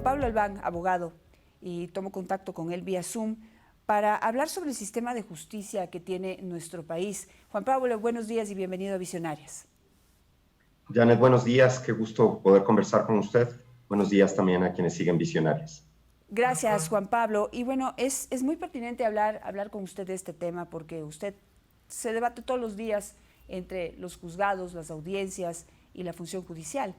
Pablo Albán, abogado, y tomo contacto con él vía Zoom para hablar sobre el sistema de justicia que tiene nuestro país. Juan Pablo, buenos días y bienvenido a Visionarias. Janet, buenos días, qué gusto poder conversar con usted. Buenos días también a quienes siguen Visionarias. Gracias, Juan Pablo. Y bueno, es muy pertinente hablar con usted de este tema porque usted se debate todos los días entre los juzgados, las audiencias y la función judicial.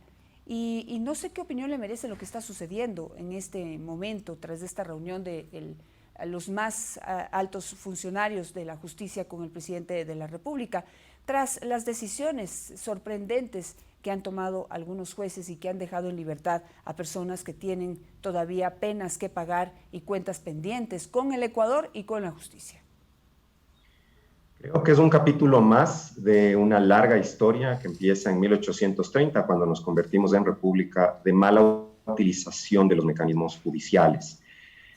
Y no sé qué opinión le merece lo que está sucediendo en este momento tras esta reunión de los más altos funcionarios de la justicia con el presidente de la República, tras las decisiones sorprendentes que han tomado algunos jueces y que han dejado en libertad a personas que tienen todavía penas que pagar y cuentas pendientes con el Ecuador y con la justicia. Creo que es un capítulo más de una larga historia que empieza en 1830, cuando nos convertimos en república, de mala utilización de los mecanismos judiciales.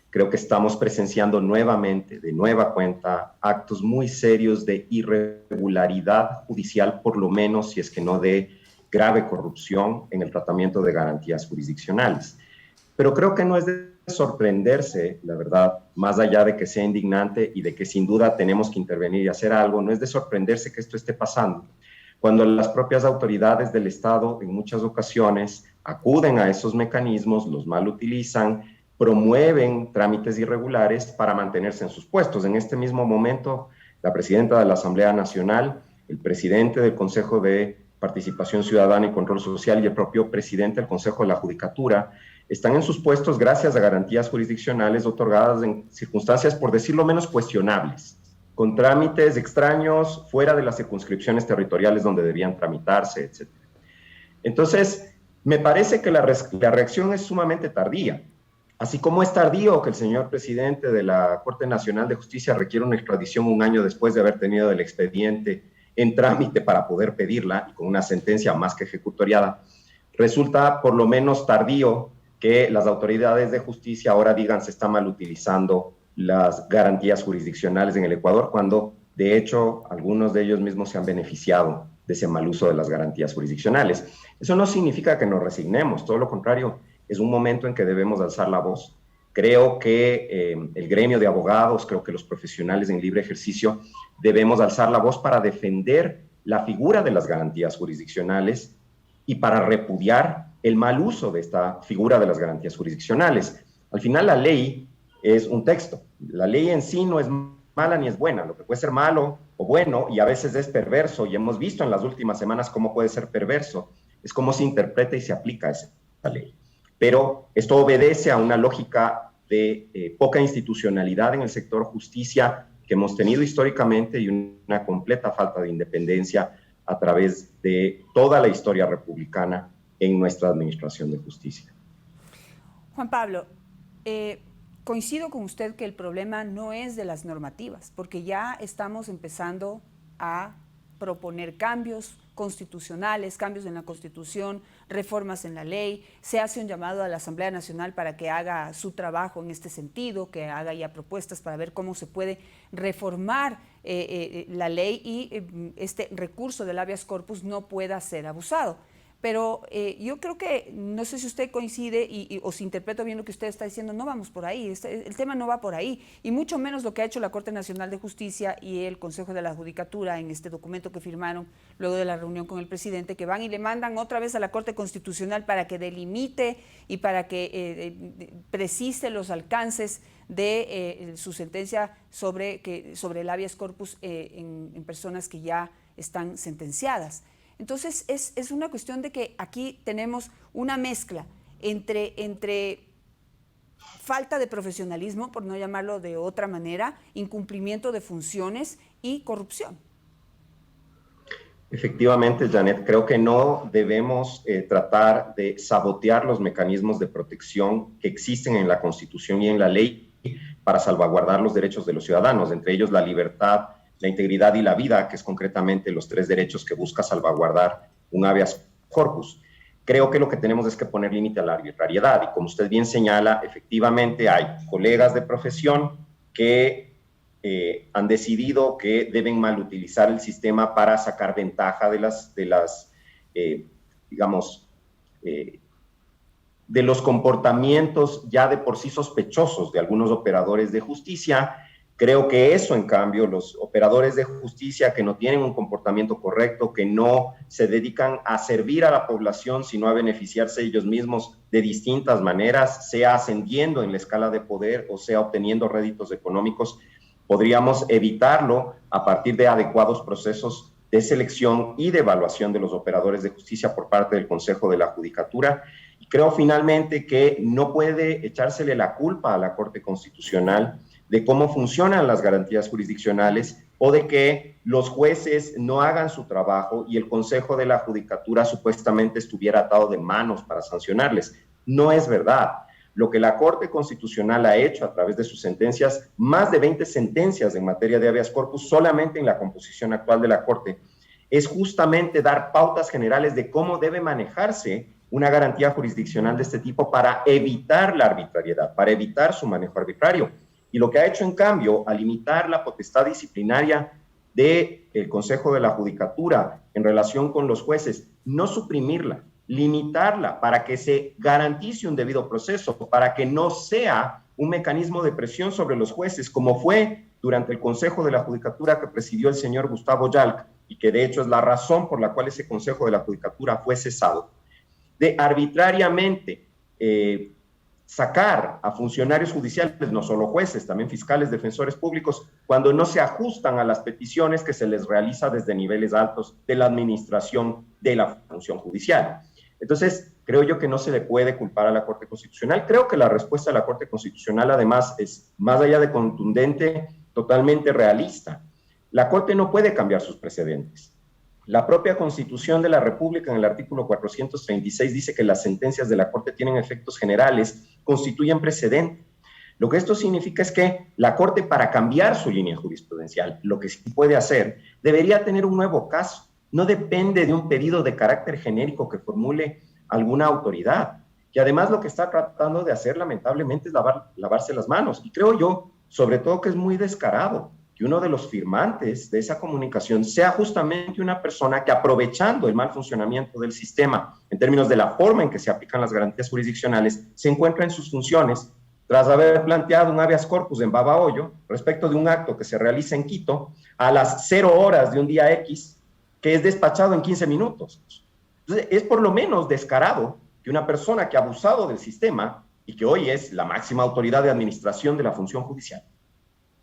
Creo que estamos presenciando nuevamente, de nueva cuenta, actos muy serios de irregularidad judicial, por lo menos si es que no de grave corrupción en el tratamiento de garantías jurisdiccionales. Pero creo que no es de sorprenderse, la verdad, más allá de que sea indignante y de que sin duda tenemos que intervenir y hacer algo, no es de sorprenderse que esto esté pasando. Cuando las propias autoridades del Estado en muchas ocasiones acuden a esos mecanismos, los mal utilizan, promueven trámites irregulares para mantenerse en sus puestos. En este mismo momento, la presidenta de la Asamblea Nacional, el presidente del Consejo de Participación Ciudadana y Control Social y el propio presidente del Consejo de la Judicatura están en sus puestos gracias a garantías jurisdiccionales otorgadas en circunstancias, por decirlo menos, cuestionables, con trámites extraños fuera de las circunscripciones territoriales donde debían tramitarse, etc. Entonces, me parece que la reacción es sumamente tardía. Así como es tardío que el señor presidente de la Corte Nacional de Justicia requiere una extradición un año después de haber tenido el expediente en trámite para poder pedirla y con una sentencia más que ejecutoriada, resulta por lo menos tardío que las autoridades de justicia ahora digan se está mal utilizando las garantías jurisdiccionales en el Ecuador, cuando de hecho algunos de ellos mismos se han beneficiado de ese mal uso de las garantías jurisdiccionales. Eso no significa que nos resignemos, todo lo contrario, es un momento en que debemos alzar la voz. Creo que el gremio de abogados, creo que los profesionales en libre ejercicio debemos alzar la voz para defender la figura de las garantías jurisdiccionales y para repudiar el mal uso de esta figura de las garantías jurisdiccionales. Al final la ley es un texto. La ley en sí no es mala ni es buena. Lo que puede ser malo o bueno y a veces es perverso, y hemos visto en las últimas semanas cómo puede ser perverso, es cómo se interpreta y se aplica esa ley. Pero esto obedece a una lógica de poca institucionalidad en el sector justicia que hemos tenido históricamente y una completa falta de independencia a través de toda la historia republicana en nuestra administración de justicia. Juan Pablo, coincido con usted que el problema no es de las normativas, porque ya estamos empezando a proponer cambios constitucionales, cambios en la Constitución, reformas en la ley. Se hace un llamado a la Asamblea Nacional para que haga su trabajo en este sentido, que haga ya propuestas para ver cómo se puede reformar la ley y este recurso del habeas corpus no pueda ser abusado. Pero yo creo que, no sé si usted coincide o si interpreto bien lo que usted está diciendo, no vamos por ahí, el tema no va por ahí, y mucho menos lo que ha hecho la Corte Nacional de Justicia y el Consejo de la Judicatura en este documento que firmaron luego de la reunión con el presidente, que van y le mandan otra vez a la Corte Constitucional para que delimite y para que precise los alcances de su sentencia sobre el habeas corpus en personas que ya están sentenciadas. Entonces, es una cuestión de que aquí tenemos una mezcla entre falta de profesionalismo, por no llamarlo de otra manera, incumplimiento de funciones y corrupción. Efectivamente, Janet, creo que no debemos tratar de sabotear los mecanismos de protección que existen en la Constitución y en la ley para salvaguardar los derechos de los ciudadanos, entre ellos la libertad, la integridad y la vida, que es concretamente los 3 derechos que busca salvaguardar un habeas corpus. Creo que lo que tenemos es que poner límite a la arbitrariedad, y como usted bien señala, efectivamente hay colegas de profesión que han decidido que deben mal utilizar el sistema para sacar ventaja de las de los comportamientos ya de por sí sospechosos de algunos operadores de justicia. Creo que eso, en cambio, los operadores de justicia que no tienen un comportamiento correcto, que no se dedican a servir a la población, sino a beneficiarse ellos mismos de distintas maneras, sea ascendiendo en la escala de poder o sea obteniendo réditos económicos, podríamos evitarlo a partir de adecuados procesos de selección y de evaluación de los operadores de justicia por parte del Consejo de la Judicatura. Y creo finalmente que no puede echársele la culpa a la Corte Constitucional de cómo funcionan las garantías jurisdiccionales o de que los jueces no hagan su trabajo y el Consejo de la Judicatura supuestamente estuviera atado de manos para sancionarles. No es verdad. Lo que la Corte Constitucional ha hecho a través de sus sentencias, más de 20 sentencias en materia de habeas corpus solamente en la composición actual de la Corte, es justamente dar pautas generales de cómo debe manejarse una garantía jurisdiccional de este tipo para evitar la arbitrariedad, para evitar su manejo arbitrario. Y lo que ha hecho, en cambio, al limitar la potestad disciplinaria del Consejo de la Judicatura en relación con los jueces, no suprimirla, limitarla para que se garantice un debido proceso, para que no sea un mecanismo de presión sobre los jueces, como fue durante el Consejo de la Judicatura que presidió el señor Gustavo Yalc, y que de hecho es la razón por la cual ese Consejo de la Judicatura fue cesado, de arbitrariamente sacar a funcionarios judiciales, no solo jueces, también fiscales, defensores públicos, cuando no se ajustan a las peticiones que se les realiza desde niveles altos de la administración de la función judicial. Entonces, creo yo que no se le puede culpar a la Corte Constitucional. Creo que la respuesta de la Corte Constitucional, además, es, más allá de contundente, totalmente realista. La Corte no puede cambiar sus precedentes. La propia Constitución de la República, en el artículo 436, dice que las sentencias de la Corte tienen efectos generales, constituyen precedente. Lo que esto significa es que la Corte, para cambiar su línea jurisprudencial, lo que sí puede hacer, debería tener un nuevo caso. No depende de un pedido de carácter genérico que formule alguna autoridad, que además lo que está tratando de hacer, lamentablemente, es lavarse las manos. Y creo yo, sobre todo, que es muy descarado que uno de los firmantes de esa comunicación sea justamente una persona que, aprovechando el mal funcionamiento del sistema en términos de la forma en que se aplican las garantías jurisdiccionales, se encuentra en sus funciones tras haber planteado un habeas corpus en Babahoyo respecto de un acto que se realiza en Quito a las 0 horas de un día X, que es despachado en 15 minutos. Entonces, es por lo menos descarado que una persona que ha abusado del sistema y que hoy es la máxima autoridad de administración de la función judicial,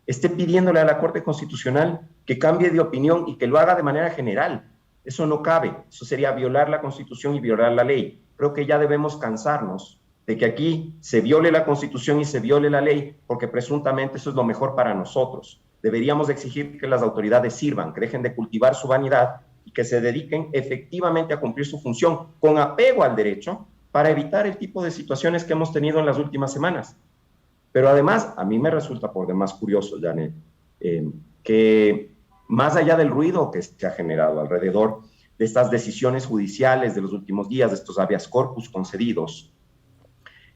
esté pidiéndole a la Corte Constitucional que cambie de opinión y que lo haga de manera general. Eso no cabe, eso sería violar la Constitución y violar la ley. Creo que ya debemos cansarnos de que aquí se viole la Constitución y se viole la ley, porque presuntamente eso es lo mejor para nosotros. Deberíamos exigir que las autoridades sirvan, que dejen de cultivar su vanidad y que se dediquen efectivamente a cumplir su función con apego al derecho para evitar el tipo de situaciones que hemos tenido en las últimas semanas. Pero además, a mí me resulta por demás curioso, Janet, que más allá del ruido que se ha generado alrededor de estas decisiones judiciales de los últimos días, de estos habeas corpus concedidos,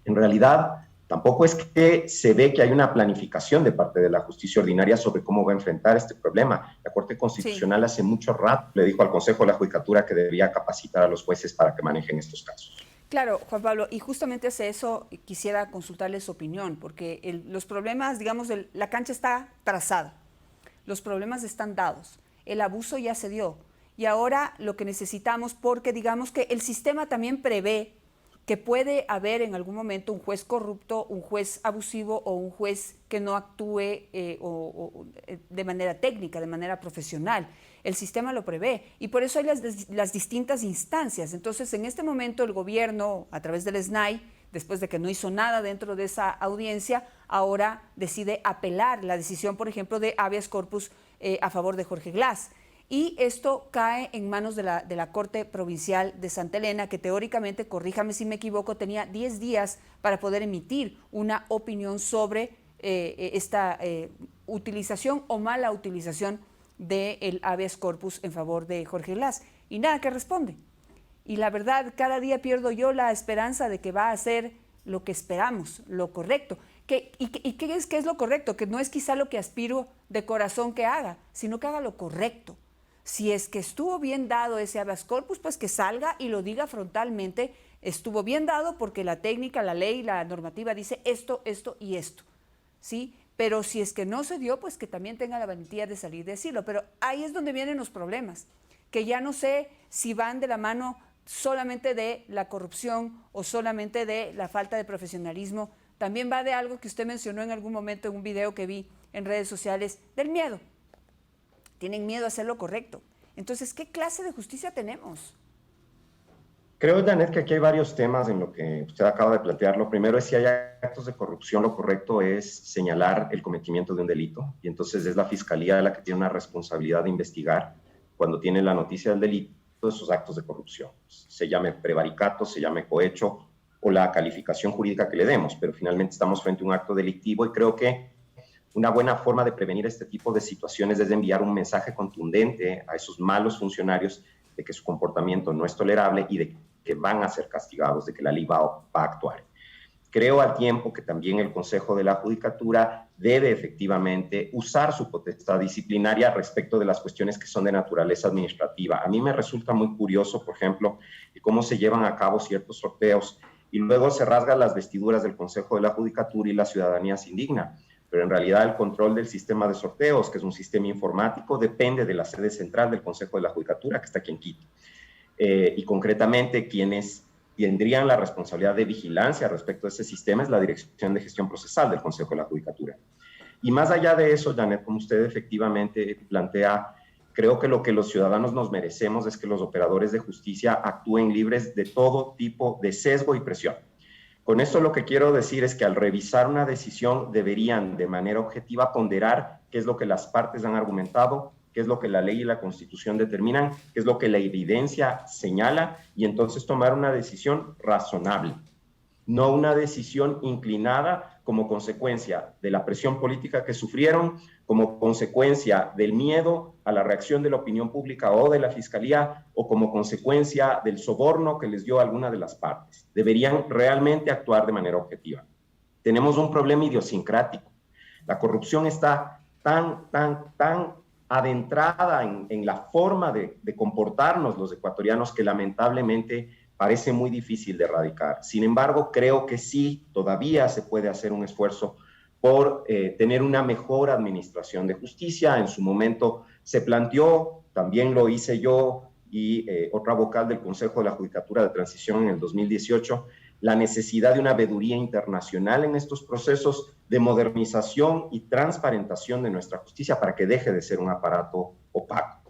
en realidad tampoco es que se ve que hay una planificación de parte de la justicia ordinaria sobre cómo va a enfrentar este problema. La Corte Constitucional hace mucho rato le dijo al Consejo de la Judicatura que debía capacitar a los jueces para que manejen estos casos. Claro, Juan Pablo, y justamente hace eso quisiera consultarle su opinión, porque los problemas, digamos, la cancha está trazada, los problemas están dados, el abuso ya se dio, y ahora lo que necesitamos, porque digamos que el sistema también prevé que puede haber en algún momento un juez corrupto, un juez abusivo o un juez que no actúe de manera técnica, de manera profesional. El sistema lo prevé y por eso hay las distintas instancias. Entonces, en este momento el gobierno, a través del SNAI, después de que no hizo nada dentro de esa audiencia, ahora decide apelar la decisión, por ejemplo, de habeas corpus a favor de Jorge Glass. Y esto cae en manos de la Corte Provincial de Santa Elena, que teóricamente, corríjame si me equivoco, tenía 10 días para poder emitir una opinión sobre esta utilización o mala utilización del habeas corpus en favor de Jorge Glass. Y nada que responde. Y la verdad, cada día pierdo yo la esperanza de que va a hacer lo que esperamos, lo correcto. ¿Y qué es lo correcto? Que no es quizá lo que aspiro de corazón que haga, sino que haga lo correcto. Si es que estuvo bien dado ese habeas corpus, pues que salga y lo diga frontalmente, estuvo bien dado porque la técnica, la ley, la normativa dice esto, esto y esto, ¿sí? Pero si es que no se dio, pues que también tenga la valentía de salir de decirlo. Pero ahí es donde vienen los problemas, que ya no sé si van de la mano solamente de la corrupción o solamente de la falta de profesionalismo. También va de algo que usted mencionó en algún momento en un video que vi en redes sociales, del miedo. Tienen miedo a hacer lo correcto. Entonces, ¿qué clase de justicia tenemos? Creo, Janet, que aquí hay varios temas en lo que usted acaba de plantear. Lo primero es si hay actos de corrupción, lo correcto es señalar el cometimiento de un delito. Y entonces es la fiscalía la que tiene una responsabilidad de investigar cuando tiene la noticia del delito esos actos de corrupción. Se llame prevaricato, se llame cohecho o la calificación jurídica que le demos, pero finalmente estamos frente a un acto delictivo y creo que una buena forma de prevenir este tipo de situaciones es enviar un mensaje contundente a esos malos funcionarios de que su comportamiento no es tolerable y de que van a ser castigados, de que la ley va a actuar. Creo al tiempo que también el Consejo de la Judicatura debe efectivamente usar su potestad disciplinaria respecto de las cuestiones que son de naturaleza administrativa. A mí me resulta muy curioso, por ejemplo, cómo se llevan a cabo ciertos sorteos y luego se rasgan las vestiduras del Consejo de la Judicatura y la ciudadanía se indigna. Pero en realidad el control del sistema de sorteos, que es un sistema informático, depende de la sede central del Consejo de la Judicatura, que está aquí en Quito. Y concretamente quienes tendrían la responsabilidad de vigilancia respecto a ese sistema es la Dirección de Gestión Procesal del Consejo de la Judicatura. Y más allá de eso, Janet, como usted efectivamente plantea, creo que lo que los ciudadanos nos merecemos es que los operadores de justicia actúen libres de todo tipo de sesgo y presión. Con esto lo que quiero decir es que al revisar una decisión deberían de manera objetiva ponderar qué es lo que las partes han argumentado, qué es lo que la ley y la Constitución determinan, qué es lo que la evidencia señala y entonces tomar una decisión razonable, no una decisión inclinada como consecuencia de la presión política que sufrieron, como consecuencia del miedo a la reacción de la opinión pública o de la fiscalía o como consecuencia del soborno que les dio alguna de las partes. Deberían realmente actuar de manera objetiva. Tenemos un problema idiosincrático. La corrupción está tan adentrada en la forma de comportarnos los ecuatorianos que lamentablemente parece muy difícil de erradicar. Sin embargo, creo que sí, todavía se puede hacer un esfuerzo por tener una mejor administración de justicia. En su momento se planteó, también lo hice yo y otra vocal del Consejo de la Judicatura de Transición en el 2018, la necesidad de una veeduría internacional en estos procesos de modernización y transparentación de nuestra justicia para que deje de ser un aparato opaco.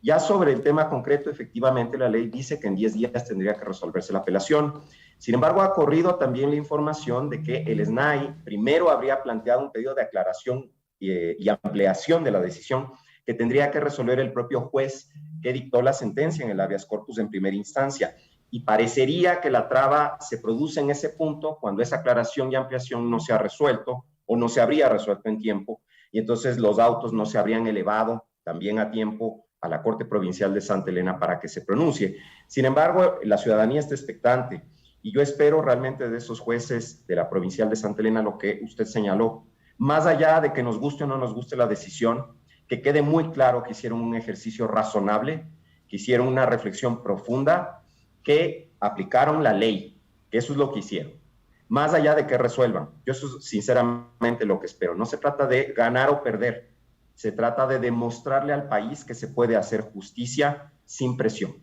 Ya sobre el tema concreto, efectivamente la ley dice que en 10 días tendría que resolverse la apelación. Sin embargo, ha corrido también la información de que el SNAI primero habría planteado un pedido de aclaración y ampliación de la decisión que tendría que resolver el propio juez que dictó la sentencia en el habeas corpus en primera instancia. Y parecería que la traba se produce en ese punto cuando esa aclaración y ampliación no se ha resuelto o no se habría resuelto en tiempo, y entonces los autos no se habrían elevado también a tiempo a la Corte Provincial de Santa Elena para que se pronuncie. Sin embargo, la ciudadanía está expectante y yo espero realmente de esos jueces de la Provincial de Santa Elena lo que usted señaló, más allá de que nos guste o no nos guste la decisión, que quede muy claro que hicieron un ejercicio razonable, que hicieron una reflexión profunda, que aplicaron la ley, que eso es lo que hicieron. Más allá de que resuelvan, yo eso es sinceramente lo que espero. No se trata de ganar o perder, se trata de demostrarle al país que se puede hacer justicia sin presión.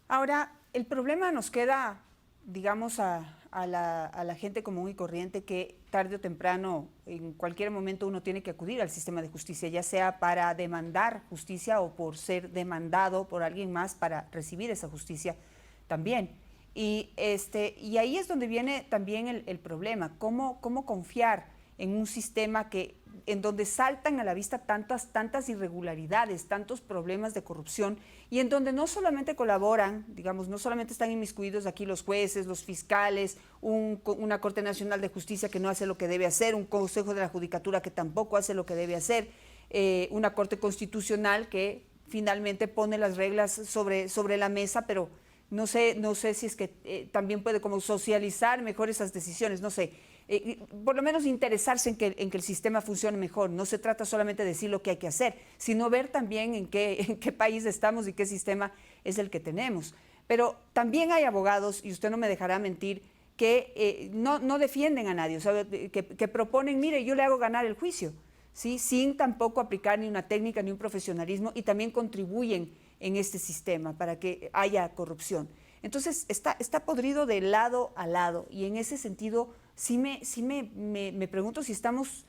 Ahora, el problema nos queda, digamos, a la gente común y corriente que tarde o temprano, en cualquier momento uno tiene que acudir al sistema de justicia, ya sea para demandar justicia o por ser demandado por alguien más para recibir esa justicia también. Y ahí es donde viene también el problema, cómo confiar en un sistema en donde saltan a la vista tantas irregularidades, tantos problemas de corrupción y en donde no solamente colaboran, digamos, no solamente están inmiscuidos aquí los jueces, los fiscales, una Corte Nacional de Justicia que no hace lo que debe hacer, un Consejo de la Judicatura que tampoco hace lo que debe hacer, una Corte Constitucional que finalmente pone las reglas sobre la mesa, pero no sé si es que también puede como socializar mejor esas decisiones, no sé. por lo menos interesarse en que el sistema funcione mejor. No se trata solamente de decir lo que hay que hacer, sino ver también en qué país estamos y qué sistema es el que tenemos. Pero también hay abogados, y usted no me dejará mentir, que no defienden a nadie, o sea, que proponen, mire, yo le hago ganar el juicio, ¿sí? Sin tampoco aplicar ni una técnica ni un profesionalismo, y también contribuyen en este sistema para que haya corrupción. Entonces, está podrido de lado a lado, y en ese sentido sí me pregunto si estamos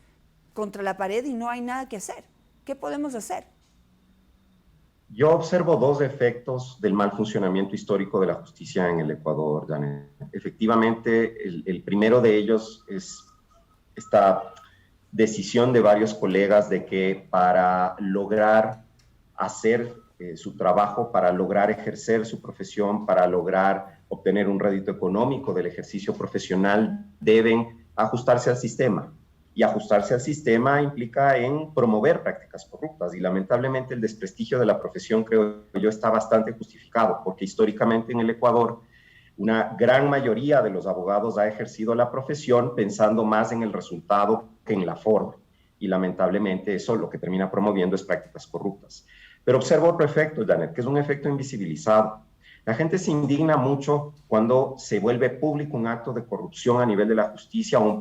contra la pared y no hay nada que hacer. ¿Qué podemos hacer? Yo observo dos efectos del mal funcionamiento histórico de la justicia en el Ecuador, Janet. Efectivamente, el primero de ellos es esta decisión de varios colegas de que para lograr hacer su trabajo, para lograr ejercer su profesión, para lograr obtener un rédito económico del ejercicio profesional, deben ajustarse al sistema. Y ajustarse al sistema implica en promover prácticas corruptas, y lamentablemente el desprestigio de la profesión, creo yo, está bastante justificado, porque históricamente en el Ecuador una gran mayoría de los abogados ha ejercido la profesión pensando más en el resultado que en la forma, y lamentablemente eso lo que termina promoviendo es prácticas corruptas. Pero observo otro efecto, Janet, que es un efecto invisibilizado. La gente se indigna mucho cuando se vuelve público un acto de corrupción a nivel de la justicia o un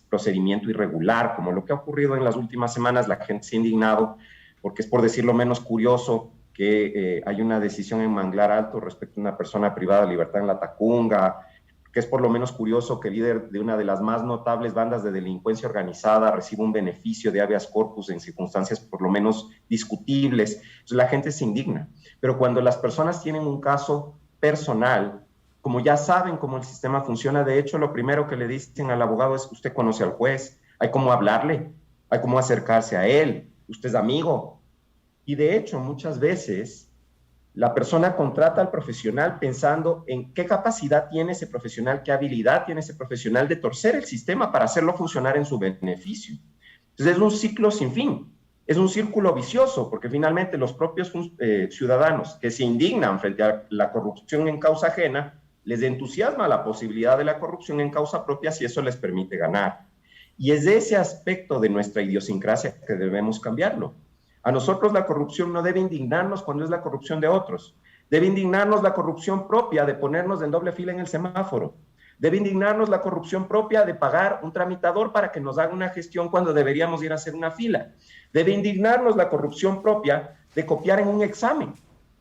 procedimiento irregular, como lo que ha ocurrido en las últimas semanas. La gente se ha indignado porque es, por decirlo menos, curioso que hay una decisión en Manglar Alto respecto a una persona privada de libertad en La Tacunga, que es por lo menos curioso que el líder de una de las más notables bandas de delincuencia organizada reciba un beneficio de habeas corpus en circunstancias por lo menos discutibles. Entonces la gente se indigna. Pero cuando las personas tienen un caso personal, como ya saben cómo el sistema funciona, de hecho lo primero que le dicen al abogado es: usted conoce al juez, hay cómo hablarle, hay cómo acercarse a él, usted es amigo. Y de hecho muchas veces la persona contrata al profesional pensando en qué capacidad tiene ese profesional, qué habilidad tiene ese profesional de torcer el sistema para hacerlo funcionar en su beneficio. Entonces es un ciclo sin fin, es un círculo vicioso, porque finalmente los propios ciudadanos que se indignan frente a la corrupción en causa ajena, les entusiasma la posibilidad de la corrupción en causa propia si eso les permite ganar. Y es de ese aspecto de nuestra idiosincrasia que debemos cambiarlo. A nosotros la corrupción no debe indignarnos cuando es la corrupción de otros. Debe indignarnos la corrupción propia de ponernos en doble fila en el semáforo. Debe indignarnos la corrupción propia de pagar un tramitador para que nos haga una gestión cuando deberíamos ir a hacer una fila. Debe indignarnos la corrupción propia de copiar en un examen.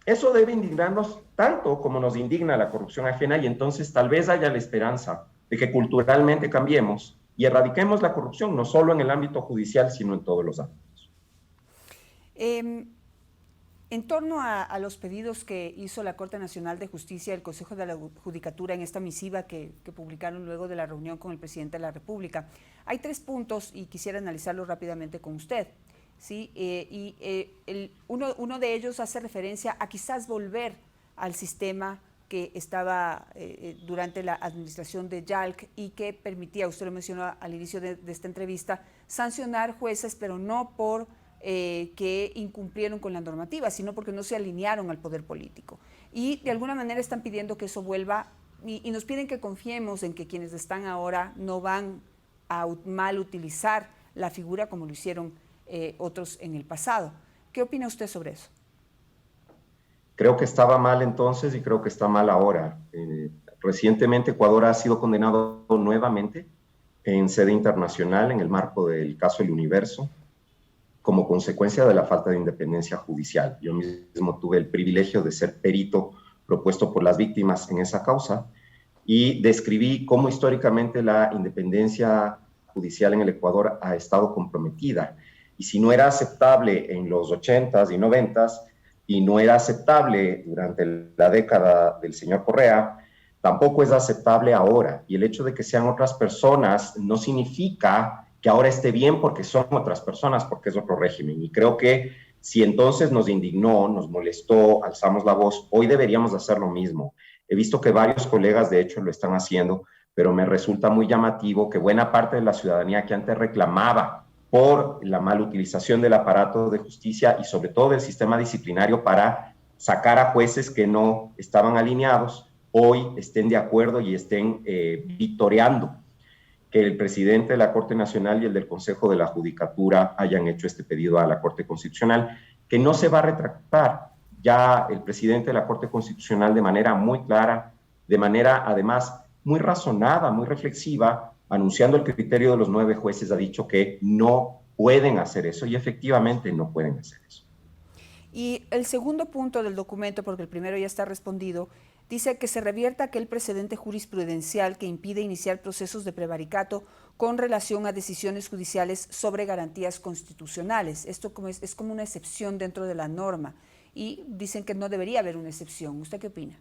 Eso debe indignarnos tanto como nos indigna la corrupción ajena, y entonces tal vez haya la esperanza de que culturalmente cambiemos y erradiquemos la corrupción, no solo en el ámbito judicial, sino en todos los ámbitos. En torno a los pedidos que hizo la Corte Nacional de Justicia y el Consejo de la Judicatura en esta misiva que publicaron luego de la reunión con el presidente de la República, hay 3 puntos y quisiera analizarlos rápidamente con usted. ¿Sí? Uno de ellos hace referencia a quizás volver al sistema que estaba durante la administración de Yalc y que permitía, usted lo mencionó al inicio de esta entrevista, sancionar jueces, pero no por que incumplieron con la normativa, sino porque no se alinearon al poder político. Y de alguna manera están pidiendo que eso vuelva y nos piden que confiemos en que quienes están ahora no van a mal utilizar la figura como lo hicieron otros en el pasado. ¿Qué opina usted sobre eso? Creo que estaba mal entonces y creo que está mal ahora. Recientemente Ecuador ha sido condenado nuevamente en sede internacional en el marco del caso El Universo, como consecuencia de la falta de independencia judicial. Yo mismo tuve el privilegio de ser perito propuesto por las víctimas en esa causa y describí cómo históricamente la independencia judicial en el Ecuador ha estado comprometida. Y si no era aceptable en los 80s y 90s y no era aceptable durante la década del señor Correa, tampoco es aceptable ahora. Y el hecho de que sean otras personas no significa que ahora esté bien porque son otras personas, porque es otro régimen. Y creo que si entonces nos indignó, nos molestó, alzamos la voz, hoy deberíamos hacer lo mismo. He visto que varios colegas de hecho lo están haciendo, pero me resulta muy llamativo que buena parte de la ciudadanía que antes reclamaba por la mala utilización del aparato de justicia y sobre todo del sistema disciplinario para sacar a jueces que no estaban alineados, hoy estén de acuerdo y estén vitoreando que el presidente de la Corte Nacional y el del Consejo de la Judicatura hayan hecho este pedido a la Corte Constitucional, que no se va a retractar. Ya el presidente de la Corte Constitucional, de manera muy clara, de manera además muy razonada, muy reflexiva, anunciando el criterio de los 9 jueces, ha dicho que no pueden hacer eso, y efectivamente no pueden hacer eso. Y el segundo punto del documento, porque el primero ya está respondido, dice que se revierta aquel precedente jurisprudencial que impide iniciar procesos de prevaricato con relación a decisiones judiciales sobre garantías constitucionales. Esto es como una excepción dentro de la norma, y dicen que no debería haber una excepción. ¿Usted qué opina?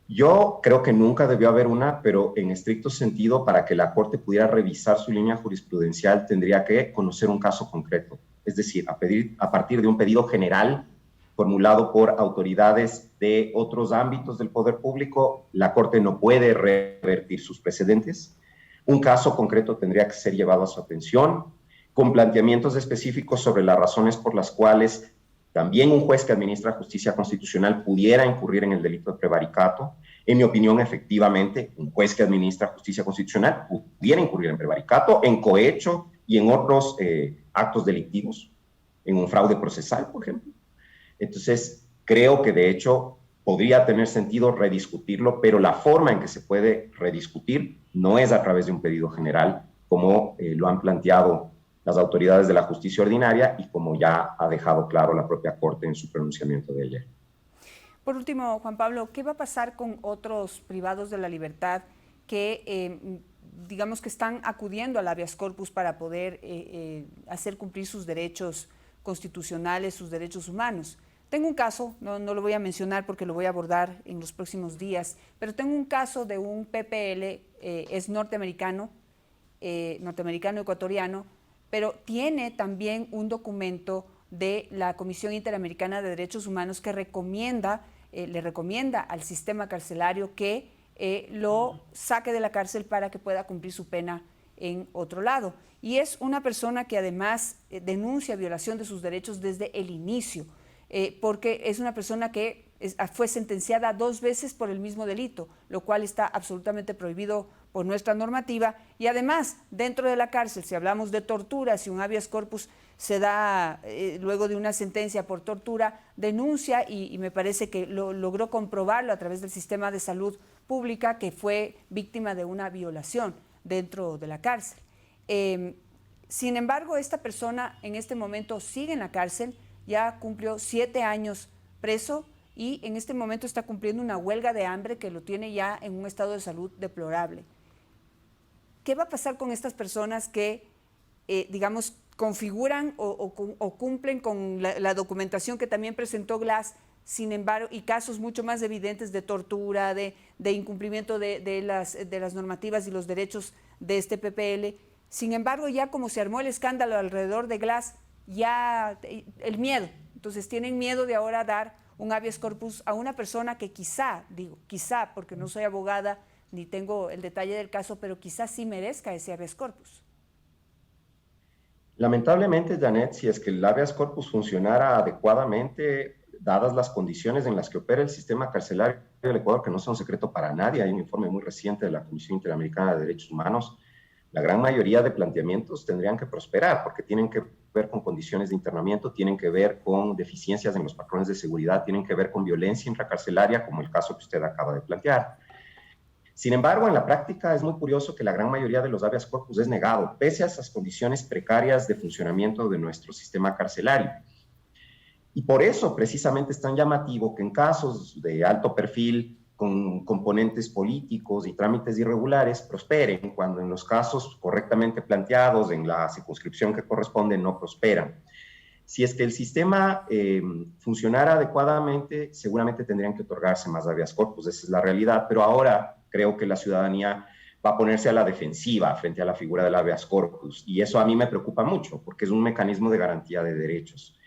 Yo creo que nunca debió haber una, pero en estricto sentido, para que la Corte pudiera revisar su línea jurisprudencial, tendría que conocer un caso concreto. Es decir, a partir de un pedido general formulado por autoridades de otros ámbitos del poder público, la Corte no puede revertir sus precedentes. Un caso concreto tendría que ser llevado a su atención, con planteamientos específicos sobre las razones por las cuales también un juez que administra justicia constitucional pudiera incurrir en el delito de prevaricato. En mi opinión, efectivamente, un juez que administra justicia constitucional pudiera incurrir en prevaricato, en cohecho y en otros actos delictivos, en un fraude procesal, por ejemplo. Entonces, creo que de hecho podría tener sentido rediscutirlo, pero la forma en que se puede rediscutir no es a través de un pedido general, como lo han planteado las autoridades de la justicia ordinaria y como ya ha dejado claro la propia Corte en su pronunciamiento de ayer. Por último, Juan Pablo, ¿qué va a pasar con otros privados de la libertad que, digamos que están acudiendo al habeas corpus para poder hacer cumplir sus derechos constitucionales, sus derechos humanos? Tengo un caso, no lo voy a mencionar porque lo voy a abordar en los próximos días, pero tengo un caso de un PPL, es norteamericano ecuatoriano, pero tiene también un documento de la Comisión Interamericana de Derechos Humanos que le recomienda al sistema carcelario que lo saque de la cárcel para que pueda cumplir su pena en otro lado. Y es una persona que además denuncia violación de sus derechos desde el inicio, porque es una persona que fue sentenciada 2 veces por el mismo delito, lo cual está absolutamente prohibido por nuestra normativa. Y además, dentro de la cárcel, si hablamos de tortura, si un habeas corpus se da luego de una sentencia por tortura, denuncia y me parece que logró comprobarlo a través del sistema de salud pública que fue víctima de una violación dentro de la cárcel. Sin embargo, esta persona en este momento sigue en la cárcel, ya cumplió 7 años preso y en este momento está cumpliendo una huelga de hambre que lo tiene ya en un estado de salud deplorable. ¿Qué va a pasar con estas personas que, digamos, configuran o cumplen con la documentación que también presentó Glass, sin embargo, y casos mucho más evidentes de tortura, de incumplimiento de las normativas y los derechos de este PPL? Sin embargo, ya como se armó el escándalo alrededor de Glass, ya el miedo. Entonces tienen miedo de ahora dar un habeas corpus a una persona que quizá, porque no soy abogada ni tengo el detalle del caso, pero quizás sí merezca ese habeas corpus. Lamentablemente, Janet, si es que el habeas corpus funcionara adecuadamente, dadas las condiciones en las que opera el sistema carcelario del Ecuador, que no son un secreto para nadie, hay un informe muy reciente de la Comisión Interamericana de Derechos Humanos, la gran mayoría de planteamientos tendrían que prosperar, porque tienen que ver con condiciones de internamiento, tienen que ver con deficiencias en los patrones de seguridad, tienen que ver con violencia intracarcelaria, como el caso que usted acaba de plantear. Sin embargo, en la práctica es muy curioso que la gran mayoría de los habeas corpus es negado, pese a esas condiciones precarias de funcionamiento de nuestro sistema carcelario. Y por eso, precisamente, es tan llamativo que en casos de alto perfil, con componentes políticos y trámites irregulares, prosperen, cuando en los casos correctamente planteados, en la circunscripción que corresponde, no prosperan. Si es que el sistema funcionara adecuadamente, seguramente tendrían que otorgarse más habeas corpus, esa es la realidad, pero ahora creo que la ciudadanía va a ponerse a la defensiva frente a la figura del habeas corpus, y eso a mí me preocupa mucho, porque es un mecanismo de garantía de derechos.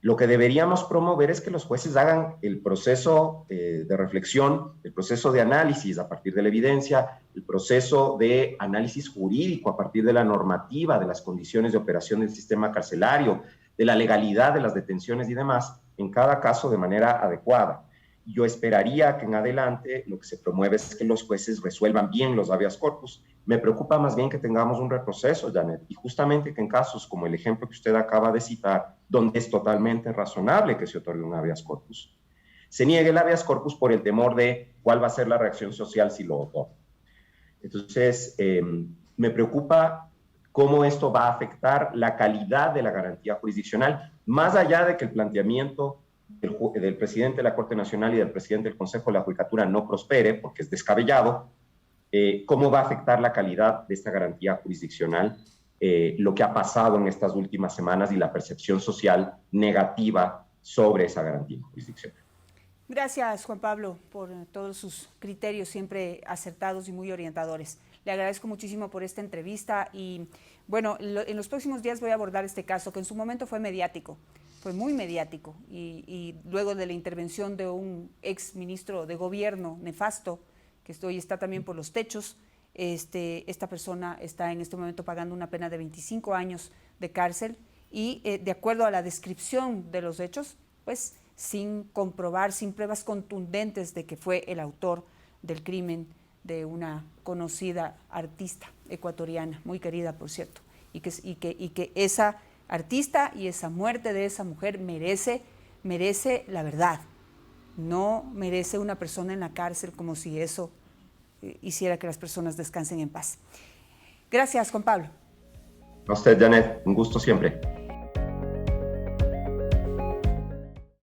Lo que deberíamos promover es que los jueces hagan el proceso de reflexión, el proceso de análisis a partir de la evidencia, el proceso de análisis jurídico a partir de la normativa, de las condiciones de operación del sistema carcelario, de la legalidad de las detenciones y demás, en cada caso de manera adecuada. Yo esperaría que en adelante lo que se promueve es que los jueces resuelvan bien los habeas corpus Me preocupa más bien que tengamos un retroceso, Janet, y justamente que en casos como el ejemplo que usted acaba de citar, donde es totalmente razonable que se otorgue un habeas corpus, se niegue el habeas corpus por el temor de cuál va a ser la reacción social si lo otorga. Entonces, me preocupa cómo esto va a afectar la calidad de la garantía jurisdiccional, más allá de que el planteamiento del presidente de la Corte Nacional y del presidente del Consejo de la Judicatura no prospere, porque es descabellado. ¿Cómo va a afectar la calidad de esta garantía jurisdiccional lo que ha pasado en estas últimas semanas y la percepción social negativa sobre esa garantía jurisdiccional? Gracias, Juan Pablo, por todos sus criterios siempre acertados y muy orientadores. Le agradezco muchísimo por esta entrevista y, bueno, en los próximos días voy a abordar este caso, que en su momento fue mediático, fue muy mediático, y luego de la intervención de un ex ministro de gobierno nefasto, que hoy está también por los techos, esta persona está en este momento pagando una pena de 25 años de cárcel y, de acuerdo a la descripción de los hechos, pues sin comprobar, sin pruebas contundentes de que fue el autor del crimen de una conocida artista ecuatoriana, muy querida por cierto, y que esa artista y esa muerte de esa mujer merece la verdad, no merece una persona en la cárcel como si eso hiciera que las personas descansen en paz. Gracias, Juan Pablo. A usted, Janet, un gusto siempre.